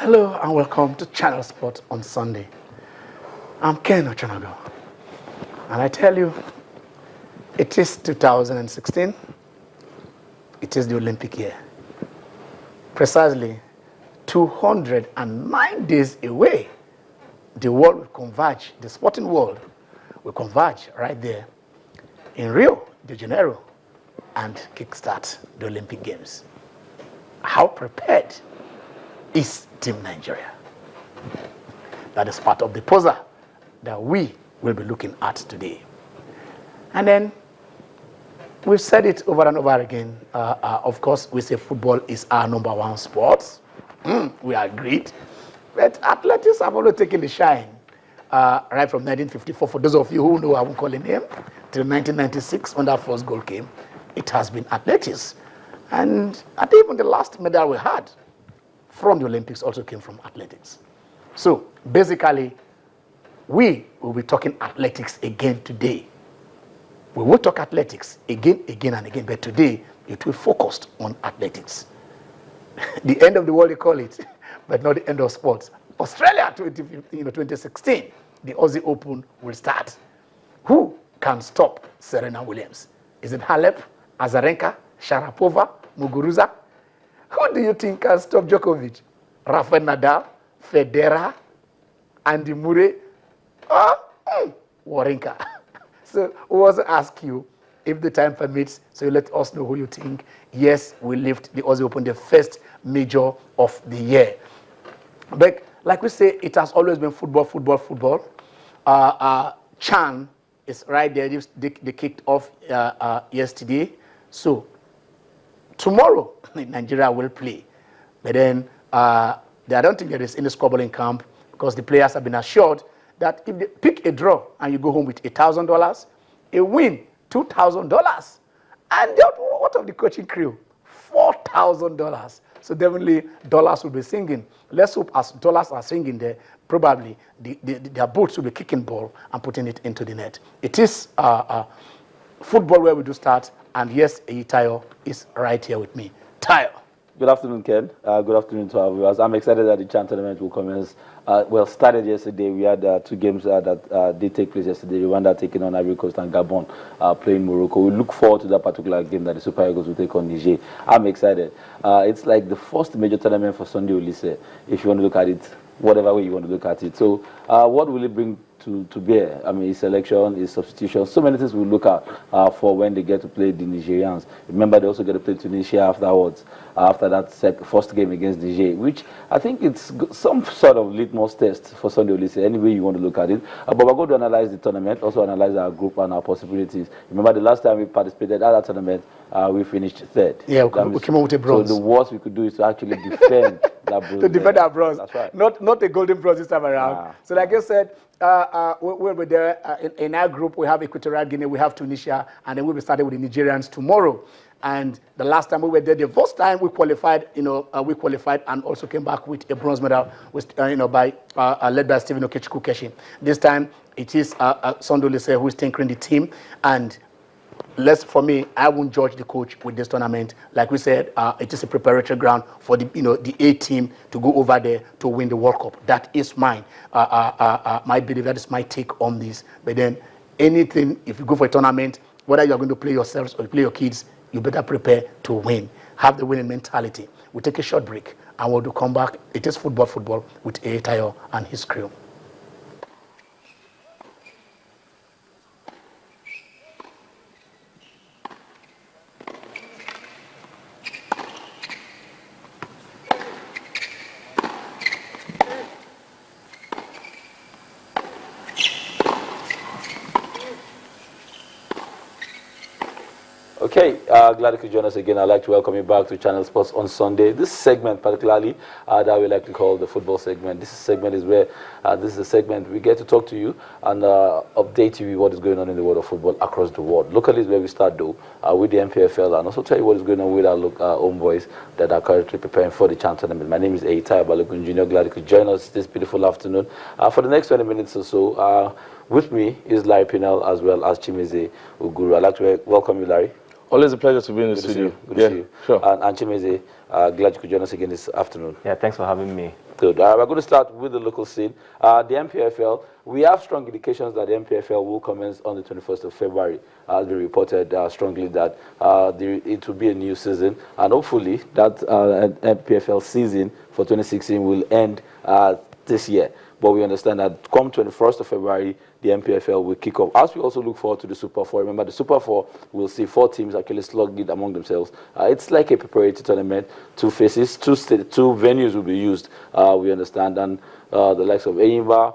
Hello and welcome to Channel Sport on Sunday. I'm Ken Ochanago, and I tell you, it is 2016. It is the Olympic year. Precisely 209 days away, the world will converge, the sporting world will converge right there in Rio de Janeiro and kickstart the Olympic Games. How prepared is Team Nigeria? That is part of the puzzle that we will be looking at today. And then we've said it over and over again. Of course, we say football is our #1 sport. We agreed. But athletics have always taken the shine right from 1954. For those of you who know, I won't call a name, till 1996 when that first goal came. It has been athletics. And I think even the last medal we had from the Olympics also came from athletics. So basically, we will be talking athletics again today. We will talk athletics again and again, but today it will focus on athletics. The end of the world, they call it, but not the end of sports. Australia 2016, the Aussie Open will start. Who can stop Serena Williams? Is it Halep, Azarenka, Sharapova, Muguruza? Who do you think can stop Djokovic? Rafael Nadal, Federer, Andy Murray, or Wawrinka? So we also ask you, if the time permits, so you let us know who you think. Yes, we lift the Aussie Open, the first major of the year. But like we say, it has always been football, football, football. Chan is right there. They kicked off yesterday. So tomorrow, Nigeria will play. But then I don't think there is any squabble in camp because the players have been assured that if they pick a draw and you go home with $1,000, a win, $2,000. And what of the coaching crew? $4,000. So definitely dollars will be singing. Let's hope as dollars are singing there, probably their boats will be kicking ball and putting it into the net. It is football where we do start. And yes, Tayo is right here with me. Tayo. Good afternoon, Ken. Good afternoon to our viewers. I'm excited that the Chan tournament will commence. Started yesterday. We had 2 games that did take place yesterday. Rwanda taking on Ivory Coast and Gabon playing Morocco. We look forward to that particular game that the Super Eagles will take on Niger. I'm excited. It's like the first major tournament for Sunday Olise, if you want to look at it, whatever way you want to look at it. So what will it bring to bear? I mean, his selection, his substitution, so many things we look at for when they get to play the Nigerians. Remember, they also get to play Tunisia afterwards, after that first game against Niger, which I think it's some sort of litmus test for Sunday Olise, any way you want to look at it. But we're going to analyze the tournament, also analyze our group and our possibilities. Remember, the last time we participated at that tournament, we finished 3rd. Yeah, we came out with a bronze. So the worst we could do is to actually defend that bronze. To defend our bronze. That's right. Not a golden bronze this time around. So like I said, we'll be there in our group. We have Equatorial Guinea, we have Tunisia, and then we'll be starting with the Nigerians tomorrow. And the last time we were there, the first time we qualified, we qualified and also came back with a bronze medal, with, led by Stephen Okechukwu Keshi. This time it is Sunday Olise who is tinkering the team, and for me, I won't judge the coach with this tournament. Like we said, it is a preparatory ground for the A team to go over there to win the World Cup. That is mine. My belief, that is my take on this. But then anything, if you go for a tournament, whether you're going to play yourselves or play your kids, you better prepare to win. Have the winning mentality. We'll take a short break and we'll come back. It is football with Tayo and his crew. Okay, glad you could join us again. I'd like to welcome you back to Channel Sports on Sunday. This segment particularly that we like to call the football segment. This segment is where this is a segment we get to talk to you and update you with what is going on in the world of football across the world. Locally is where we start though, with the MPFL, and also tell you what is going on with our own boys that are currently preparing for the Chan tournament. My name is Tayo Balogun Jr. Glad you could join us this beautiful afternoon. For the next 20 minutes or so, with me is Larry Pinel as well as Chimeze Uguru. I'd like to welcome you, Larry. Always a pleasure to be in the Good studio. Good to see you. Sure. And Chimeze, glad you could join us again this afternoon. Yeah, thanks for having me. Good. We're going to start with the local scene. The MPFL, we have strong indications that the MPFL will commence on the 21st of February. As we reported strongly that it will be a new season. And hopefully that MPFL season for 2016 will end this year. But we understand that come 21st of February, the MPFL will kick off. As we also look forward to the Super 4. Remember, the Super 4 will see 4 teams actually slug it among themselves. It's like a preparatory tournament, 2 phases, 2 venues will be used, we understand. And the likes of Enyimba,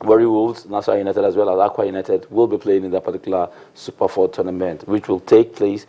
Warri Wolves, Nassau United, as well as Aqua United will be playing in that particular Super 4 tournament, which will take place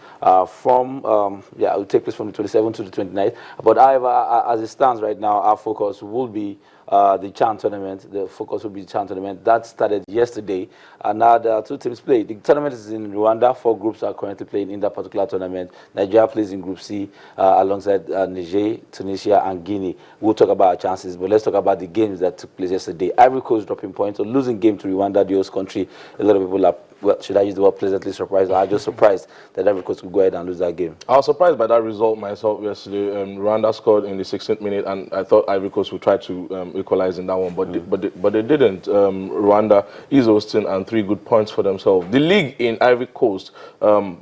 from the 27th to the 29th. But however, as it stands right now, our focus will be the Chan tournament. The focus will be the Chan tournament. That started yesterday, and now there are 2 teams played. The tournament is in Rwanda. 4 groups are currently playing in that particular tournament. Nigeria plays in Group C alongside Niger, Tunisia, and Guinea. We'll talk about our chances, but let's talk about the games that took place yesterday. Ivory Coast dropping points, so losing game to Rwanda, the host country. A lot of people are, well, should I use the word pleasantly surprised? I'm just surprised that Ivory Coast could go ahead and lose that game. I was surprised by that result myself yesterday. Rwanda scored in the 16th minute, and I thought Ivory Coast would try to equalize in that one, but they didn't. Rwanda is hosting, and 3 good points for themselves. The league in Ivory Coast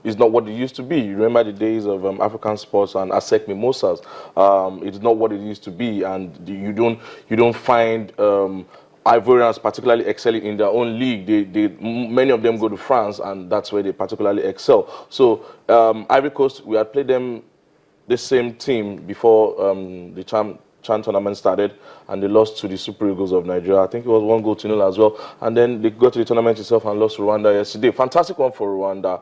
is not what it used to be. You remember the days of African sports and ASEC Mimosas. It's not what it used to be, and you don't find Ivorians particularly excelling in their own league. Many of them go to France, and that's where they particularly excel. So Ivory Coast, we had played them the same team before the Chan tournament started, and they lost to the Super Eagles of Nigeria. I think it was 1-0 as well. And then they got to the tournament itself and lost to Rwanda yesterday. Fantastic one for Rwanda.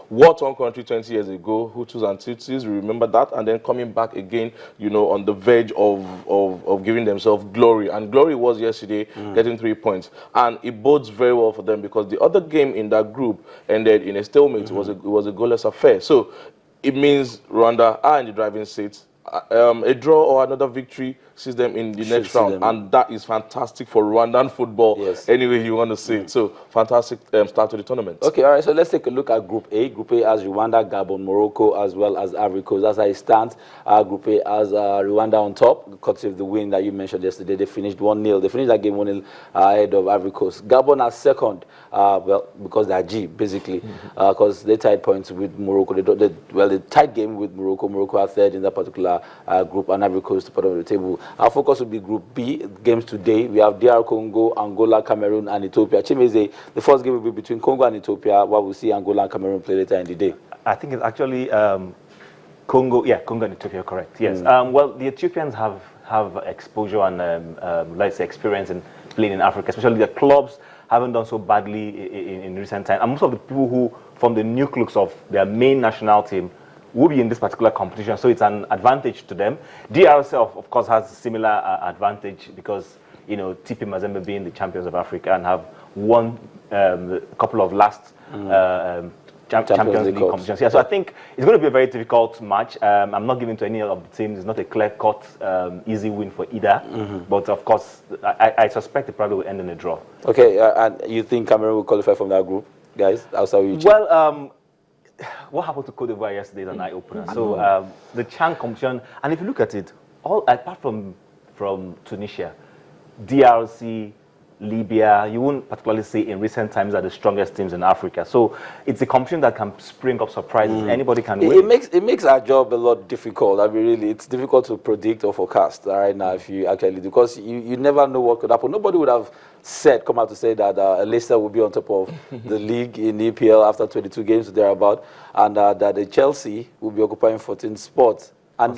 War-torn country 20 years ago, Hutus and Tutsis, we remember that. And then coming back again, you know, on the verge of giving themselves glory. And glory was yesterday, getting 3 points. And it bodes very well for them, because the other game in that group ended in a stalemate. It was a goalless affair. So it means Rwanda are in the driving seat. A draw or another victory sees them in the next round, and that is fantastic for Rwandan football. Yes. Anyway you want to see it. So fantastic start to the tournament. Okay, all right. So let's take a look at Group A. Group A has Rwanda, Gabon, Morocco, as well as Ivory Coast. As I stand, Group A has Rwanda on top, courtesy of the win that you mentioned yesterday. They finished 1-0. They finished that game 1-0 ahead of Ivory Coast. Gabon has second, well, because they are G basically, because they tied points with Morocco. They tied game with Morocco. Morocco are third in that particular group, and Ivory Coast bottom of the table. Our focus will be Group B. Games today, we have DR Congo, Angola, Cameroon, and Ethiopia. Chimeze, the first game will be between Congo and Ethiopia, while we'll see Angola and Cameroon play later in the day. I think it's actually Congo and Ethiopia, correct, yes. Well, the Ethiopians have exposure and, let's say, experience in playing in Africa, especially the clubs haven't done so badly in recent times. And most of the people who form the nucleus of their main national team will be in this particular competition, so it's an advantage to them. DRC, of course, has a similar advantage because, you know, TP Mazembe being the champions of Africa and have won a couple of last Champions League competitions. Yeah, so I think it's going to be a very difficult match. I'm not giving to any of the teams. It's not a clear-cut, easy win for either. But of course, I suspect it probably will end in a draw. Okay, and you think Cameroon will qualify from that group, guys? Outside you? Well, what happened to Cote d'Ivoire yesterday is an eye-opener. So the Chan competition, and if you look at it, all apart from Tunisia, DRC, Libya, you won't particularly say in recent times are the strongest teams in Africa. So it's a competition that can spring up surprises. Anybody can win. It makes our job a lot difficult. I mean, really, it's difficult to predict or forecast right now if you actually, because you never know what could happen. Nobody would have come out to say that Leicester will be on top of the league in EPL after 22 games thereabout, and that the Chelsea will be occupying 14th spots. And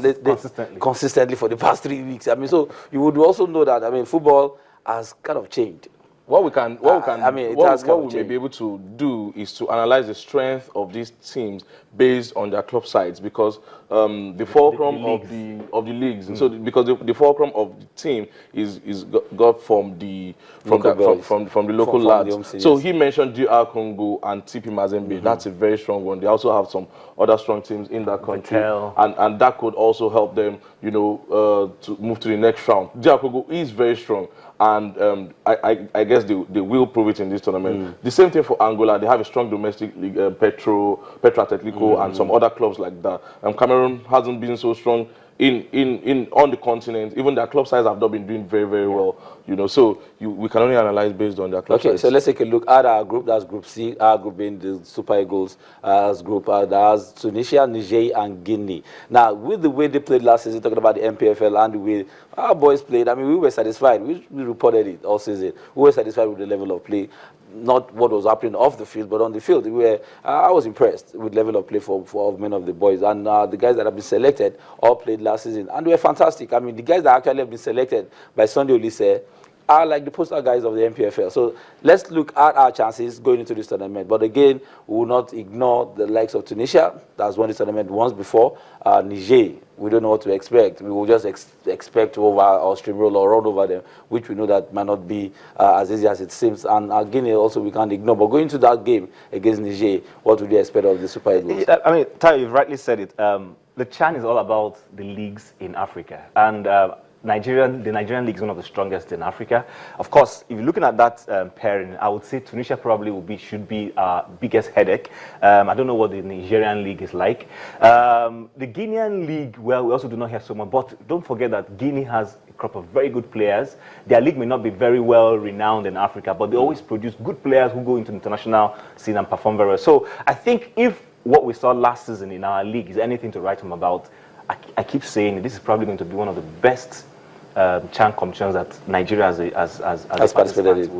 consistently for the past 3 weeks. I mean, so you would also know that, I mean, football has kind of changed. What we may be able to do is to analyze the strength of these teams based on their club sides, because the fulcrum of the leagues. So because the fulcrum of the team is got from the local lads. So he mentioned DR Congo and TP Mazembe. That's a very strong one. They also have some other strong teams in that country, and that could also help them, you know, to move to the next round. DR Congo is very strong, and I guess guess they will prove it in this tournament. The same thing for Angola. They have a strong domestic league, Petro Atletico, and some other clubs like that. Cameroon hasn't been so strong on the continent. Even their club size have not been doing very, very well. You know, so we can only analyze based on their club size. So let's take a look at our group. That's Group C. Our group being the Super Eagles as group. That's Tunisia, Niger, and Guinea. Now, with the way they played last season, talking about the MPFL and the way our boys played, I mean, we were satisfied. We reported it all season. We were satisfied with the level of play. Not what was happening off the field, but on the field. I was impressed with level of play for many of the boys. And the guys that have been selected all played last season. And they were fantastic. I mean, the guys that actually have been selected by Sunday Olise are like the poster guys of the MPFL. So let's look at our chances going into this tournament. But again, we will not ignore the likes of Tunisia. That's won this tournament once before. Niger, we don't know what to expect. We will just expect to over or steamroll or run over them, which we know that might not be as easy as it seems. And Guinea also we can't ignore. But going into that game against Niger, what would you expect of the Super Eagles? I mean, Tayo, you've rightly said it. The CHAN is all about the leagues in Africa. And the Nigerian league is one of the strongest in Africa. Of course, if you're looking at that pairing, I would say Tunisia probably should be our biggest headache. I don't know what the Nigerian league is like. The Guinean league, well, we also do not have so much, but don't forget that Guinea has a crop of very good players. Their league may not be very well renowned in Africa, but they always produce good players who go into the international scene and perform very well. So I think if what we saw last season in our league is anything to write home about, I keep saying this is probably going to be one of the best CHAN competitions that Nigeria as participated in.